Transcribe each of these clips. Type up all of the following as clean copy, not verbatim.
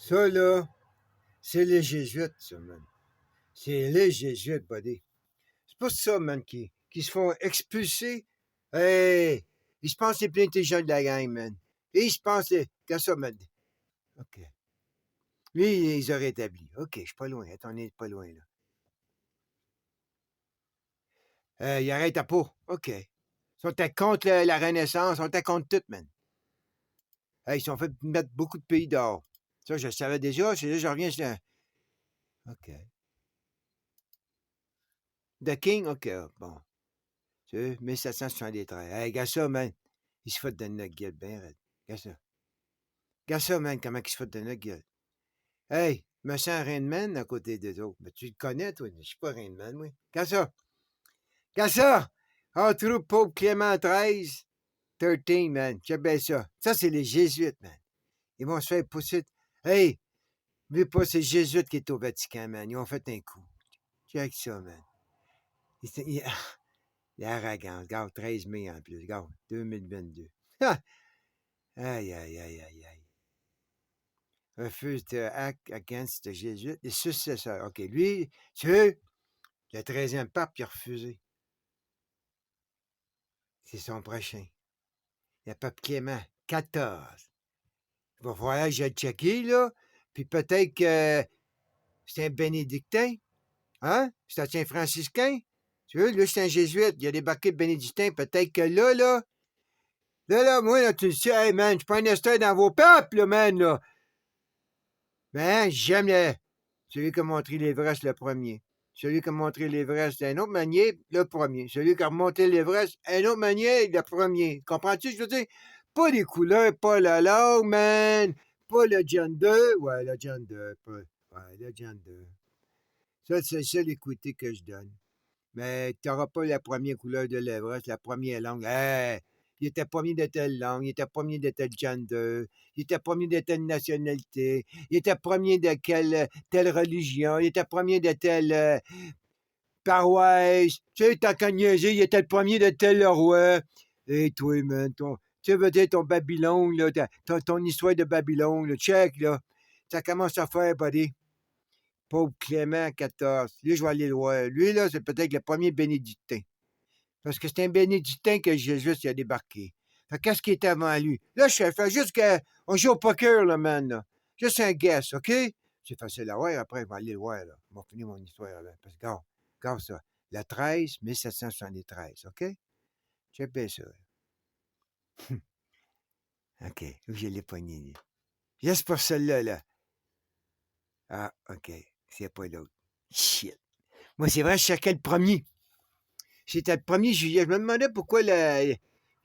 Ça, là, c'est les Jésuites, ça, man. C'est les Jésuites, buddy. C'est pas ça, man, qui se font expulser. Hey! Ils se pensent les plus intelligents de la gang, man. Et ils se pensent les... Qu'est-ce ça, man? OK. Lui, il les a rétablis. OK, je suis pas loin. Attends, on est pas loin, là. Il arrête à pas. OK. Ils sont contre la Renaissance. Ils sont contre tout, man. Hey, ils sont fait mettre beaucoup de pays dehors. Ça, je le savais déjà. C'est là, je reviens sur... OK. The King? OK, bon. Tu sais, 1773. Hey, regarde ça, man. Il se fout de notre gueule, ben raide. Regarde ça. Regarde ça, man, comment il se fout de notre gueule. Hey, me sens Rain Man à côté des autres. Mais tu le connais, toi. Je suis pas Rain Man, moi. Regarde ça. Regarde ça. On trouve Pope Clément XIII. 13, man. Check bien ça. Ça, c'est les Jésuites, man. Ils vont se faire pousser. Hey, mais pas ces Jésuites qui est au Vatican, man. Ils ont fait un coup. Check ça, man. L'arrogance. Regarde, 13 mai en plus. Regarde, 2022. Ha! Aïe, aïe, aïe, aïe, aïe. Refuse to act against the Jésuites. Les successeurs. OK, lui, tu veux, le 13e pape, il a refusé. C'est son prochain. Le pape Clément, 14. Il va falloir que je le checker, là. Puis peut-être que c'est un bénédictin. Hein? C'est un franciscain. Tu veux, lui, c'est un jésuite. Il a débarqué de bénédictin. Peut-être que là, moi, là, tu le sais, hey, man, je suis pas un esteur dans vos peuples, là, man, là. Ben, j'aime celui qui a montré l'Everest le premier. Celui qui a montré l'Everest d'une autre manière, le premier. Celui qui a remonté l'Everest d'une autre manière, le premier. Comprends-tu ce que je veux dire? Pas les couleurs, pas la langue, man. Pas le gender. Ouais, le gender. Ouais, le gender. Ça, c'est ça l'équité que je donne. Mais tu n'auras pas la première couleur de l'Everest, la première langue. Hey, il était premier de telle langue, il était premier de tel gender, il était premier de telle nationalité, il était premier de telle religion, il était premier de telle paroisse. Tu sais, t'as qu'à niaiser, il était le premier de tel roi. Et toi, man, tu veux dire ton Babylone, là, ton histoire de Babylone, là, check, là. Ça commence à faire, buddy. Pauvre Clément XIV. Lui, je vais aller le voir. Lui, là, c'est peut-être le premier bénédictin. Parce que c'est un bénédictin que Jésus a débarqué. Fait qu'est-ce qui était avant lui? Là, je fais juste qu'on joue au poker, là, man. Là. Juste un guess, OK? C'est facile à voir. Après, je vais aller le voir, là. Je vais finir mon histoire, là. Parce que, regarde ça. Le 13, 1773, OK? J'ai bien ça. OK. Je l'ai pogné, lui. Juste pour celle-là, là. Ah, OK. C'est pas l'autre. Shit. Moi, c'est vrai, je cherchais le premier. C'était le 1er juillet. Je me demandais pourquoi il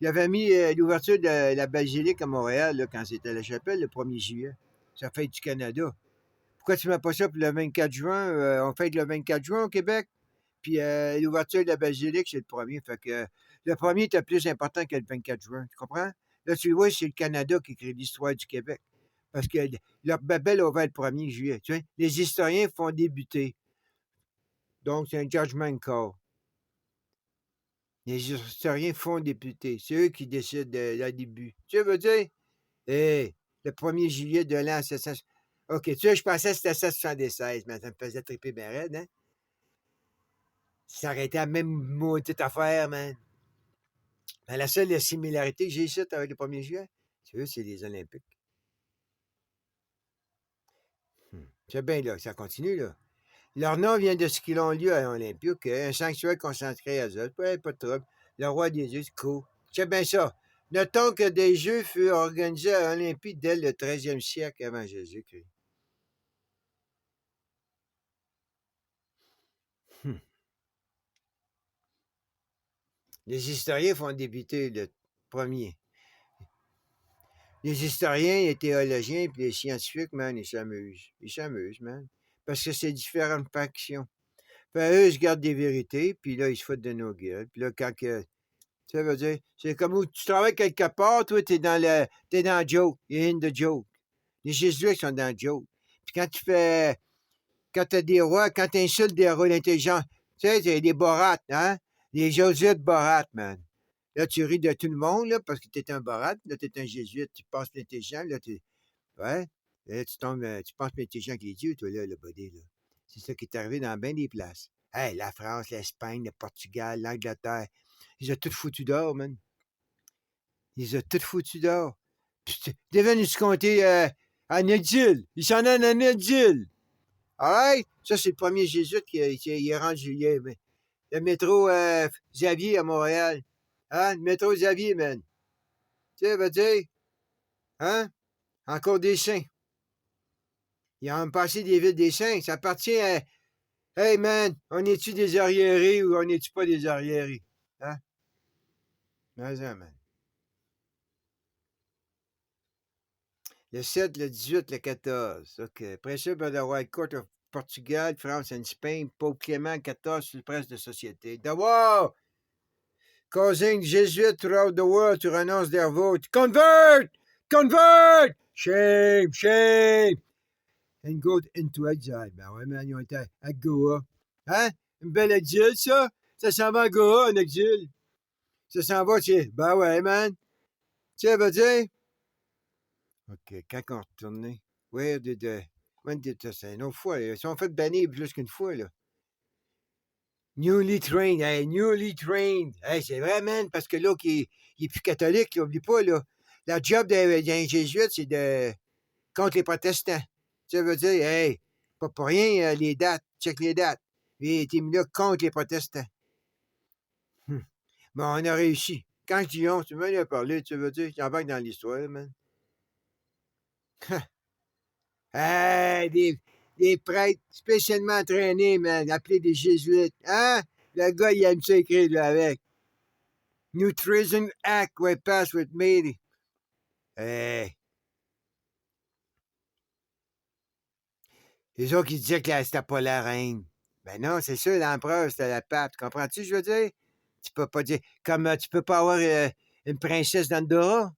avait mis l'ouverture de la basilique à Montréal, là, quand c'était la chapelle, le 1er juillet. Ça fête du Canada. Pourquoi tu ne mets pas ça pour le 24 juin? On fête le 24 juin au Québec. Puis l'ouverture de la basilique, c'est le 1er. Fait que le 1er était plus important que le 24 juin. Tu comprends? Là, tu vois, c'est le Canada qui écrit l'histoire du Québec. Parce que leur Babel a ouvert le 1er juillet. Tu vois? Les historiens font débuter. Donc, c'est un judgment call. Les historiens font députés. C'est eux qui décident le début. Tu veux dire? Hey, le 1er juillet de l'an 700. OK, tu sais, je pensais que c'était 776, mais ça me faisait triper bien raide, hein? Ça aurait été la même maudite affaire, man. Mais la seule similarité que j'ai ici avec le 1er juillet, tu veux, c'est les Olympiques. C'est bien là, ça continue, là. Leur nom vient de ce qu'ils ont lieu à Olympique, un sanctuaire concentré à Zeus. Ouais, pas de trouble. Le roi des dieux, c'est cool. C'est bien ça. Notons que des Jeux furent organisés à Olympie dès le 13e siècle avant Jésus-Christ. Les historiens font débuter le premier. Les historiens, les théologiens puis les scientifiques, man, ils s'amusent. Ils s'amusent, man. Parce que c'est différentes factions. Fait, eux, ils se gardent des vérités, puis là, ils se foutent de nos gueules. Puis là, quand que ça veut dire, c'est comme où tu travailles quelque part, toi, t'es dans le joke, you're in the joke. Les Jésuites sont dans le joke. Puis quand t'as des rois, quand t'insultes des rois intelligents, tu sais, c'est des borates, hein? Les jésuites borates, man. Là, tu ris de tout le monde, là, parce que t'es un borate, là, t'es un jésuite, tu penses intelligent, là, ouais. Là, tu penses que t'es gens avec les dieux, toi, là, le body, là. C'est ça qui est arrivé dans bien des places. Hey, la France, l'Espagne, le Portugal, l'Angleterre, ils ont tout foutu dehors, man. Ils ont tout foutu dehors. Puis, devenu se compter en exil. Ils s'en allent en exil. Alright? Ça, c'est le premier jésuite qui est rendu. Le métro Xavier à Montréal. Hein? Le métro Xavier, man. Tu sais, va dire, hein? Encore des saints. Ils ont passé des villes des saints. Ça appartient à. Hey, man, on est-tu des arriérés ou on est-tu pas des arriérés? Hein? Mais ça, man. Le 7, le 18, le 14. OK. Principe of the White Court of Portugal, France and Spain, Pope Clément XIV sur le presse de société. The war causing Jesuits throughout the world to renounce their vote. Convert! Convert! Shame! Shame! And go into exile. Ben ouais, man, ils ont été à Goa. Hein? Une belle exil, ça? Ça s'en va à Goa, un exil. Ça s'en va, tu sais. Ben ouais, man. Tu sais, va dire. OK, quand on retournait. Where did when did c'est une autre fois. Ils sont fait bannir plus qu'une fois, là. Newly trained. Hey, newly trained. Hey, c'est vrai, man, parce que là, il est plus catholique, là, oublie pas, là. La job d'un jésuite, c'est de contre les protestants. Ça veut dire, hey, pas pour rien, les dates, check les dates. Il était mis là contre les protestants. Bon, on a réussi. Quand je dis on, tu m'en as parlé, tu veux dire, j'embarque dans l'histoire, man. Hey, des prêtres spécialement entraînés, man, appelés des jésuites. Hein? Le gars, il aime ça écrire là, avec. New Treason Act was passed with me. Hey. Les autres qui disaient que c'était pas la reine. Ben non, c'est sûr, l'empereur, c'était la pape. Comprends-tu, je veux dire? Tu peux pas dire. Comme tu peux pas avoir une princesse d'Andorra.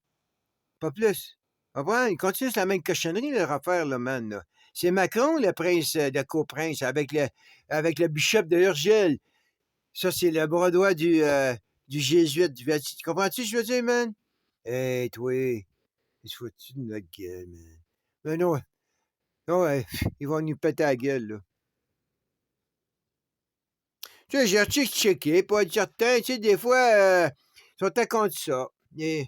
Pas plus. Comprends? Il continue sur la même cochonnerie, leur affaire, là, man. Là. C'est Macron, le prince de coprince, avec le bishop de Urgel. Ça, c'est le bras droit du jésuite du Vatican. Comprends-tu, je veux dire, man? Hey, toi, ils se foutent de notre gueule, man. Mais non, non, ils vont nous péter la gueule, là. Tu sais, j'ai checké pour être certain. Tu sais, des fois, ils sont à contre ça. Et,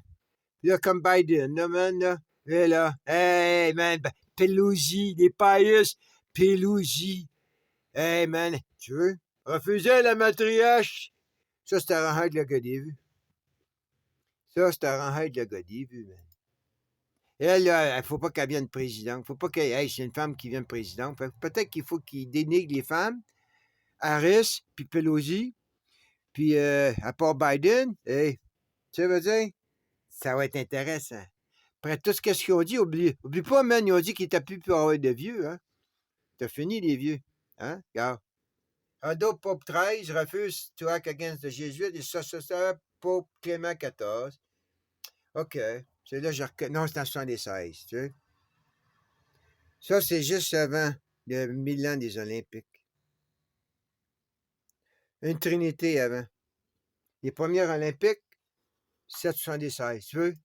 là, comme Biden, là, man, là. Et là, hey, man, Pelosi, des paillusses, Pelosi. Hey, man, tu veux? Refuser la matriarche. Ça, c'est un rang de la vu. Ça, c'est un rang de la vu, man. Elle, là, il faut pas qu'elle vienne présidente. Faut pas qu'elle. Hey, c'est une femme qui vienne présidente. Peut-être qu'il faut qu'il dénigre les femmes. Harris, puis Pelosi. Puis, à part Biden, hey, tu veux dire? Ça va être intéressant. Après tout ce qu'ils ont dit, oublie pas, man, ils ont dit qu'ils n'étaient plus pour avoir de vieux, hein? T'as fini, les vieux. Hein? Regarde. Ado Pope 13 refuse to act against the Jésuites et successeur Pope Clément XIV. OK. C'est là, non, c'est en 76, tu sais. Ça, c'est juste avant le Milan des Olympiques. Une trinité avant. Les premières Olympiques, 776, tu veux?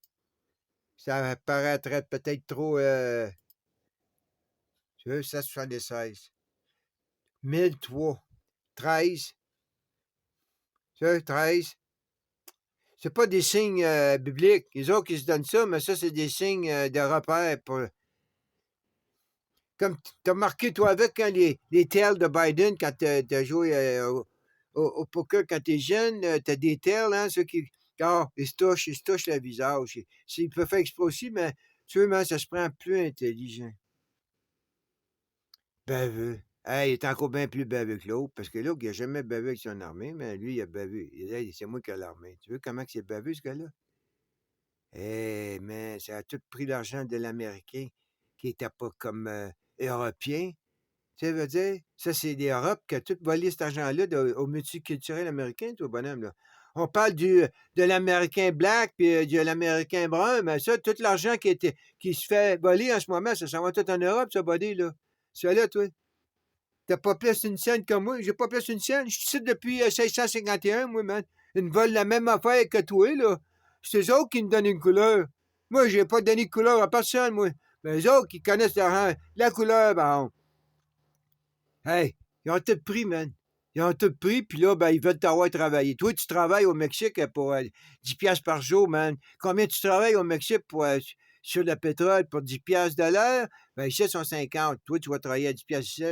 Ça paraîtrait peut-être trop. Tu veux, 776. 1003. 13. Tu veux, 13. C'est pas des signes bibliques. Les autres qui se donnent ça, mais ça, c'est des signes de repère. Comme tu as marqué, toi, avec hein, les tails de Biden quand tu as joué au poker quand tu es jeune, tu as des tails, hein, ceux qui. Ils se touchent le visage. Ils peuvent faire exprès aussi, mais tu vois, ça se prend plus intelligent. Baveux. Hey, il est encore bien plus baveux que l'autre, parce que l'autre, il n'a jamais bavé avec son armée, mais lui, il a bavé. C'est moi qui ai l'armée. Tu vois comment c'est baveux, ce gars-là? Eh, mais ça a tout pris l'argent de l'Américain, qui n'était pas comme Européen. Tu sais, veut dire, ça, c'est l'Europe qui a tout volé cet argent-là au multiculturel américain, toi, bonhomme, là. On parle de l'Américain black puis de l'Américain brun, mais ça, tout l'argent qui se fait voler en ce moment, ça s'en va tout en Europe, ça, body, là. Ça, là, toi. T'as pas plus une scène comme moi. J'ai pas plus une scène. Je suis ici depuis 1651, moi, man. Ils me volent la même affaire que toi, là. C'est eux autres qui me donnent une couleur. Moi, j'ai pas donné de couleur à personne, moi. Mais eux autres, qui connaissent la couleur, bon, hey, ils ont tout pris, man. Ils ont tout pris, puis là, ben, ils veulent t'avoir travaillé. Toi, tu travailles au Mexique pour 10 piastres par jour, man. Combien tu travailles au Mexique pour, sur le pétrole pour 10 piastres de l'heure? Ben, ici, ils sont 50. Toi, tu vas travailler à 10 piastres ici.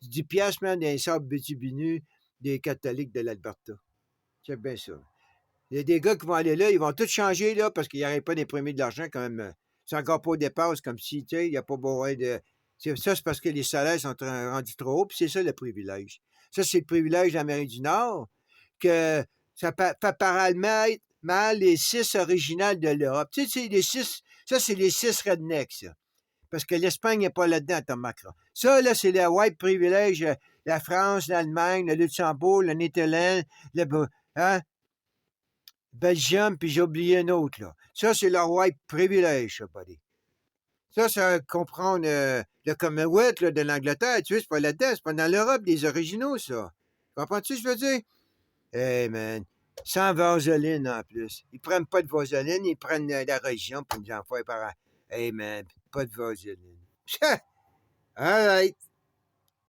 10 piastres, man, dans les sables bitumineux des catholiques de l'Alberta. C'est bien ça. Il y a des gars qui vont aller là, ils vont tout changer, là, parce qu'ils n'arrivent pas d'imprimer de l'argent quand même. C'est encore pas aux dépenses, comme si, tu sais, il n'y a pas besoin de. Ça, c'est parce que les salaires sont rendus trop hauts, puis c'est ça le privilège. Ça, c'est le privilège de l'Amérique du Nord, que ça fait parallèlement mal les 6 originales de l'Europe. Tu sais, c'est les 6, ça, c'est les 6 rednecks, ça. Parce que l'Espagne n'est pas là-dedans, Tom Macron. Ça, là, c'est le white privilège, la France, l'Allemagne, le Luxembourg, le Netherlands, le, hein, Belgium, puis j'ai oublié un autre, là. Ça, c'est leur white privilège, ça, buddy. Ça comprendre le Commonwealth là, de l'Angleterre, tu sais, c'est pas là-dedans, c'est pas dans l'Europe des originaux, ça. Comprends-tu ce que je veux dire? Hey, man, sans vaseline en plus. Ils prennent pas de vaseline, ils prennent la région pour nous en faire par. Hey, man, pas de vaseline. All right.